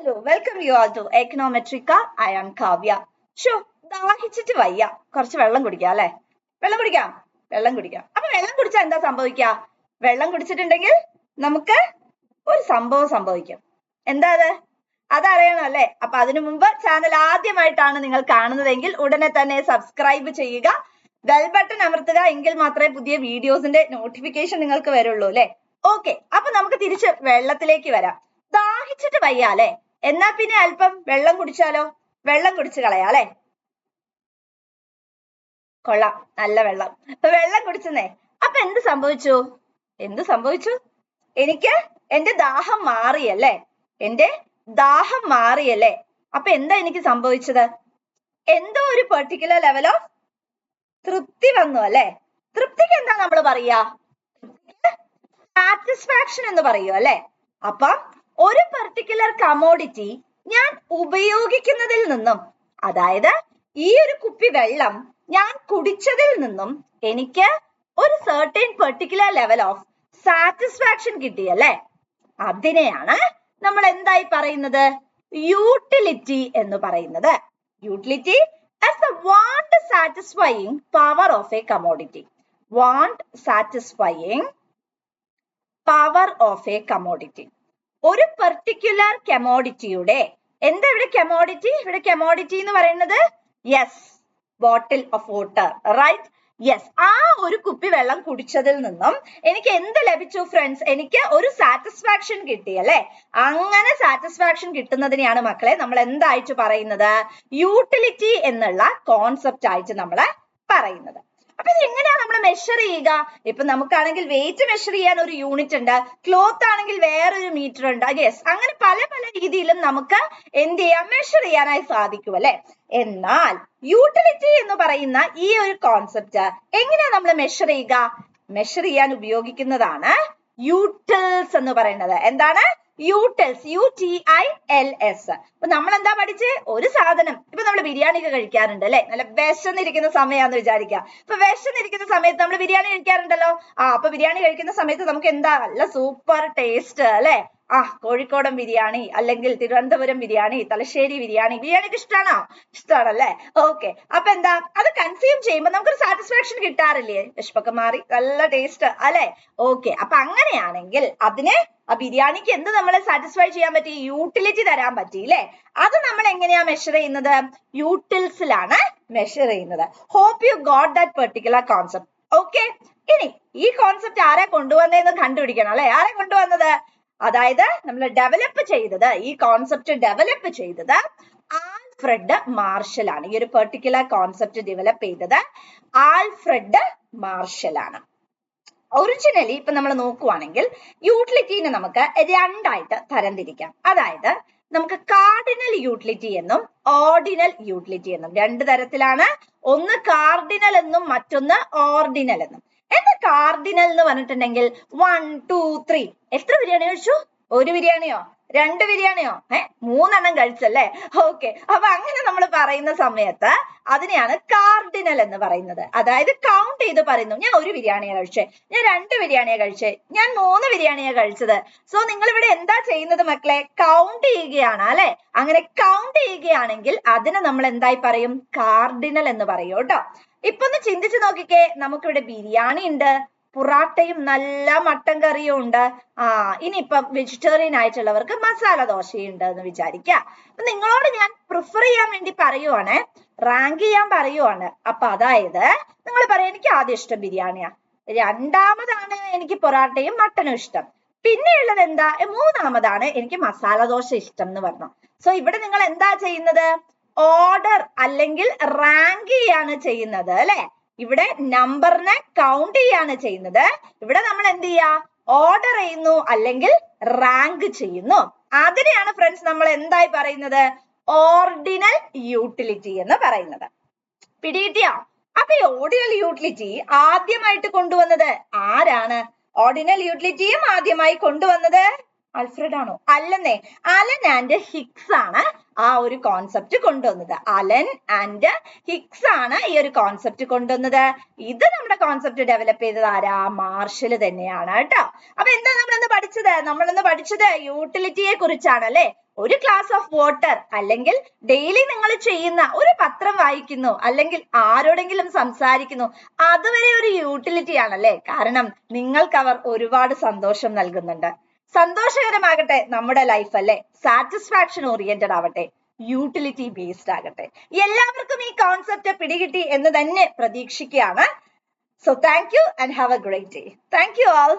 Hello, welcome you all to Econometrica. I am Kavya. ദാഹിച്ചിട്ട് വയ്യ, കുറച്ച് വെള്ളം കുടിക്കാം അല്ലെ? വെള്ളം കുടിക്കാം. അപ്പൊ വെള്ളം കുടിച്ചാൽ എന്താ സംഭവിക്കുക? വെള്ളം കുടിച്ചിട്ടുണ്ടെങ്കിൽ നമുക്ക് ഒരു സംഭവം സംഭവിക്കും. എന്താ അതറിയണം അല്ലെ? അപ്പൊ അതിനു മുമ്പ് ചാനൽ ആദ്യമായിട്ടാണ് നിങ്ങൾ കാണുന്നതെങ്കിൽ ഉടനെ തന്നെ സബ്സ്ക്രൈബ് ചെയ്യുക, ബെൽ ബട്ടൺ അമർത്തുക, എങ്കിൽ മാത്രമേ പുതിയ വീഡിയോസിന്റെ നോട്ടിഫിക്കേഷൻ നിങ്ങൾക്ക് വരുള്ളൂ അല്ലെ? ഓക്കെ, അപ്പൊ നമുക്ക് തിരിച്ച് വെള്ളത്തിലേക്ക് വരാം. ദാഹിച്ചിട്ട് വയ്യ അല്ലെ? എന്നാ പിന്നെ അല്പം വെള്ളം കുടിച്ചാലോ? വെള്ളം കുടിച്ചു കളയാ അല്ലെ? കൊള്ളാം, നല്ല വെള്ളം. വെള്ളം കുടിച്ചെന്നേ. അപ്പൊ എന്ത് സംഭവിച്ചു? എനിക്ക് എന്റെ ദാഹം മാറിയല്ലേ? അപ്പൊ എന്താ എനിക്ക് സംഭവിച്ചത്? എന്തോ ഒരു പെർട്ടിക്കുലർ ലെവൽ ഓഫ് തൃപ്തി വന്നു അല്ലെ? തൃപ്തിക്ക് എന്താ നമ്മൾ പറയാ? സാറ്റിസ്ഫാക്ഷൻ എന്ന് പറയൂ അല്ലെ? അപ്പൊ ഒരു പെർട്ടിക്കുലർ കമോഡിറ്റി ഞാൻ ഉപയോഗിക്കുന്നതിൽ നിന്നും, അതായത് ഈ ഒരു കുപ്പി വെള്ളം ഞാൻ കുടിച്ചതിൽ നിന്നും എനിക്ക് ഒരു certain particular level of satisfaction കിട്ടിയല്ലേ? അതിനെയാണ് നമ്മൾ എന്തായി പറയുന്നത്? യൂട്ടിലിറ്റി എന്ന് പറയുന്നത്. Utility as the want satisfying power of a commodity. ഒരു പെർട്ടിക്കുലർ കമോഡിറ്റിയുടെ എന്താ ഇവിടെ കമോഡിറ്റി? ഇവിടെ കമോഡിറ്റി എന്ന് പറയുന്നത് yes, bottle of water, right? Yes, ആ ഒരു കുപ്പി വെള്ളം കുടിച്ചതിൽ നിന്നും എനിക്ക് എന്ത് ലഭിച്ചു ഫ്രണ്ട്സ്? എനിക്ക് ഒരു സാറ്റിസ്ഫാക്ഷൻ കിട്ടി അല്ലെ? അങ്ങനെ സാറ്റിസ്ഫാക്ഷൻ കിട്ടുന്നതിനെയാണ് മക്കളെ നമ്മൾ എന്തായിട്ട് പറയുന്നത്? യൂട്ടിലിറ്റി എന്നുള്ള കോൺസെപ്റ്റ് ആയിട്ട് നമ്മൾ പറയുന്നത്. അപ്പൊ ഇത് എങ്ങനെയാ നമ്മൾ മെഷർ ചെയ്യുക? ഇപ്പൊ നമുക്കാണെങ്കിൽ വെയിറ്റ് മെഷർ ചെയ്യാൻ ഒരു യൂണിറ്റ് ഉണ്ട്, ക്ലോത്ത് ആണെങ്കിൽ വേറൊരു മീറ്റർ ഉണ്ട്. യെസ്, അങ്ങനെ പല പല രീതിയിലും നമുക്ക് എന്ത് ചെയ്യാം? മെഷർ ചെയ്യാനായി സാധിക്കും അല്ലെ? എന്നാൽ യൂട്ടിലിറ്റി എന്ന് പറയുന്ന ഈ ഒരു കോൺസെപ്റ്റ് എങ്ങനെയാ നമ്മൾ മെഷർ ചെയ്യുക? മെഷർ ചെയ്യാൻ ഉപയോഗിക്കുന്നതാണ് യൂട്ടിൽസ് എന്ന് പറയുന്നത്. എന്താണ്? Utils, UTILS. അപ്പൊ നമ്മൾ എന്താ പഠിച്ചേ? ഒരു സാധനം, ഇപ്പൊ നമ്മൾ ബിരിയാണി ഒക്കെ കഴിക്കാറുണ്ട് അല്ലെ? നല്ല വിശന്നിരിക്കുന്ന സമയാന്ന് വിചാരിക്കുക. ഇപ്പൊ വിശന്നിരിക്കുന്ന സമയത്ത് നമ്മൾ ബിരിയാണി കഴിക്കാറുണ്ടല്ലോ. അപ്പൊ ബിരിയാണി കഴിക്കുന്ന സമയത്ത് നമുക്ക് എന്താ? നല്ല സൂപ്പർ ടേസ്റ്റ് അല്ലെ? കോഴിക്കോടൻ ബിരിയാണി, അല്ലെങ്കിൽ തിരുവനന്തപുരം ബിരിയാണി, തലശ്ശേരി ബിരിയാണി ഒക്കെ ഇഷ്ടമാണോ? ഇഷ്ടമാണല്ലേ? ഓക്കെ, അപ്പൊ എന്താ? അത് കൺസ്യൂം ചെയ്യുമ്പോൾ നമുക്കൊരു സാറ്റിസ്ഫാക്ഷൻ കിട്ടാറില്ലേ? വിശപ്പൊക്കെ മാറി നല്ല ടേസ്റ്റ് അല്ലെ? ഓക്കെ, അപ്പൊ അങ്ങനെയാണെങ്കിൽ അതിന് ആ ബിരിയാണിക്ക് എന്ത് നമ്മളെ സാറ്റിസ്ഫൈ ചെയ്യാൻ പറ്റി? യൂട്ടിലിറ്റി തരാൻ പറ്റി അല്ലെ? അത് നമ്മൾ എങ്ങനെയാ മെഷർ ചെയ്യുന്നത്? യൂട്ടിൽസിലാണ് മെഷർ ചെയ്യുന്നത്. Hope you got that particular concept. Okay, ഇനി ഈ കോൺസെപ്റ്റ് ആരെ കൊണ്ടുവന്നതെന്ന് കണ്ടുപിടിക്കണം അല്ലെ? ആരെ കൊണ്ടുവന്നത്? അതായത് നമ്മൾ ഡെവലപ്പ് ചെയ്തത്, ഈ കോൺസെപ്റ്റ് ഡെവലപ്പ് ചെയ്തത് ആൽഫ്രഡ് മാർഷൽ ആണ്. ഈ ഒരു പെർട്ടിക്കുലർ കോൺസെപ്റ്റ് ഡെവലപ്പ് ചെയ്തത് ആൽഫ്രഡ് മാർഷൽ ആണ്. ഒറിജിനലി ഇപ്പൊ നമ്മൾ നോക്കുവാണെങ്കിൽ യൂട്ടിലിറ്റിനെ നമുക്ക് രണ്ടായിട്ട് തരംതിരിക്കാം. അതായത് നമുക്ക് കാർഡിനൽ യൂട്ടിലിറ്റി എന്നും ഓർഡിനൽ യൂട്ടിലിറ്റി എന്നും രണ്ട് തരത്തിലാണ്. ഒന്ന് കാർഡിനൽ എന്നും മറ്റൊന്ന് ഓർഡിനൽ എന്നും. എന്താ കാർഡിനൽ എന്ന് പറഞ്ഞിട്ടുണ്ടെങ്കിൽ 1, 2, 3 എത്ര ബിരിയാണി കഴിച്ചു? ഒരു ബിരിയാണിയോ? രണ്ട് ബിരിയാണിയോ? 3 കഴിച്ചല്ലേ? ഓക്കെ, അപ്പൊ അങ്ങനെ നമ്മൾ പറയുന്ന സമയത്ത് അതിനെയാണ് കാർഡിനൽ എന്ന് പറയുന്നത്. അതായത് കൗണ്ട് ചെയ്ത് പറയുന്നു, ഞാൻ ഒരു ബിരിയാണിയാ കഴിച്ചേ, ഞാൻ 2 ബിരിയാണിയാ കഴിച്ചേ, ഞാൻ 3 ബിരിയാണിയാ കഴിച്ചത്. സോ നിങ്ങൾ ഇവിടെ എന്താ ചെയ്യുന്നത് മക്കളെ? കൗണ്ട് ചെയ്യുകയാണ് അല്ലെ? അങ്ങനെ കൗണ്ട് ചെയ്യുകയാണെങ്കിൽ അതിന് നമ്മൾ എന്തായി പറയും? കാർഡിനൽ എന്ന് പറയും കേട്ടോ. ഇപ്പൊ ഒന്ന് ചിന്തിച്ചു നോക്കിക്കേ, നമുക്കിവിടെ ബിരിയാണി ഉണ്ട്, പൊറാട്ടയും നല്ല മട്ടൻ കറിയും ഉണ്ട്. ഇനിയിപ്പൊ വെജിറ്റേറിയൻ ആയിട്ടുള്ളവർക്ക് മസാല ദോശയുണ്ട് എന്ന് വിചാരിക്കുക. അപ്പൊ നിങ്ങളോട് ഞാൻ പ്രിഫർ ചെയ്യാൻ വേണ്ടി പറയുവാണ്, റാങ്ക് ചെയ്യാൻ പറയുവാണ്. അപ്പൊ അതായത് നിങ്ങൾ പറയാം, എനിക്ക് ആദ്യം ഇഷ്ടം ബിരിയാണിയാ, രണ്ടാമതാണ് എനിക്ക് പൊറാട്ടയും മട്ടനും ഇഷ്ടം, പിന്നെയുള്ളത് എന്താ? മൂന്നാമതാണ് എനിക്ക് മസാല ദോശ ഇഷ്ടം എന്ന് പറഞ്ഞു. സോ ഇവിടെ നിങ്ങൾ എന്താ ചെയ്യുന്നത്? ഓർഡർ അല്ലെങ്കിൽ റാങ്ക് ചെയ്യാണ് ചെയ്യുന്നത് അല്ലെ? ഇവിടെ നമ്പറിനെ കൗണ്ട് ചെയ്യാണ് ചെയ്യുന്നത്. ഇവിടെ നമ്മൾ എന്ത് ചെയ്യാ? ഓർഡർ ചെയ്യുന്നു അല്ലെങ്കിൽ റാങ്ക് ചെയ്യുന്നു. അതിനെയാണ് ഫ്രണ്ട്സ് നമ്മൾ എന്തായി പറയുന്നത്? ഓർഡിനൽ യൂട്ടിലിറ്റി എന്ന് പറയുന്നത്. പിടികിട്ടിയോ? അപ്പൊ ഈ ഓർഡിനൽ യൂട്ടിലിറ്റി ആദ്യമായിട്ട് കൊണ്ടുവന്നത് ആരാണ്? ഓർഡിനൽ യൂട്ടിലിറ്റിയും ആദ്യമായി കൊണ്ടുവന്നത് ആൽഫ്രഡ് ആണോ? അല്ലെന്നേ, അലൻ ആൻഡ് ഹിഗ്സ് ആണ് ആ ഒരു കോൺസെപ്റ്റ് കൊണ്ടുവന്നത്. അലൻ ആൻഡ് ഹിഗ്സ് ആണ് ഈ ഒരു കോൺസെപ്റ്റ് കൊണ്ടുവന്നത്. ഇത് നമ്മുടെ കോൺസെപ്റ്റ് ഡെവലപ്പ് ചെയ്തത് ആരാ? മാർഷൽ തന്നെയാണ് കേട്ടോ. അപ്പൊ എന്താ നമ്മളിന്ന് പഠിച്ചത്? യൂട്ടിലിറ്റിയെ കുറിച്ചാണ് അല്ലെ. ഒരു ഗ്ലാസ് ഓഫ് വാട്ടർ അല്ലെങ്കിൽ ഡെയിലി നിങ്ങൾ ചെയ്യുന്ന ഒരു പത്രം വായിക്കുന്നു അല്ലെങ്കിൽ ആരോടെങ്കിലും സംസാരിക്കുന്നു, അതുവരെ ഒരു യൂട്ടിലിറ്റി ആണല്ലേ. കാരണം നിങ്ങൾക്ക് അവർ ഒരുപാട് സന്തോഷം നൽകുന്നുണ്ട്. സന്തോഷകരമാകട്ടെ നമ്മുടെ ലൈഫ് അല്ലെ. സാറ്റിസ്ഫാക്ഷൻ ഓറിയന്റഡ് ആവട്ടെ, യൂട്ടിലിറ്റി ബേസ്ഡ് ആകട്ടെ. എല്ലാവർക്കും ഈ കോൺസെപ്റ്റ് പിടികിട്ടി എന്ന് തന്നെ പ്രതീക്ഷിക്കുകയാണ്. So thank you and have a great day. Thank you all.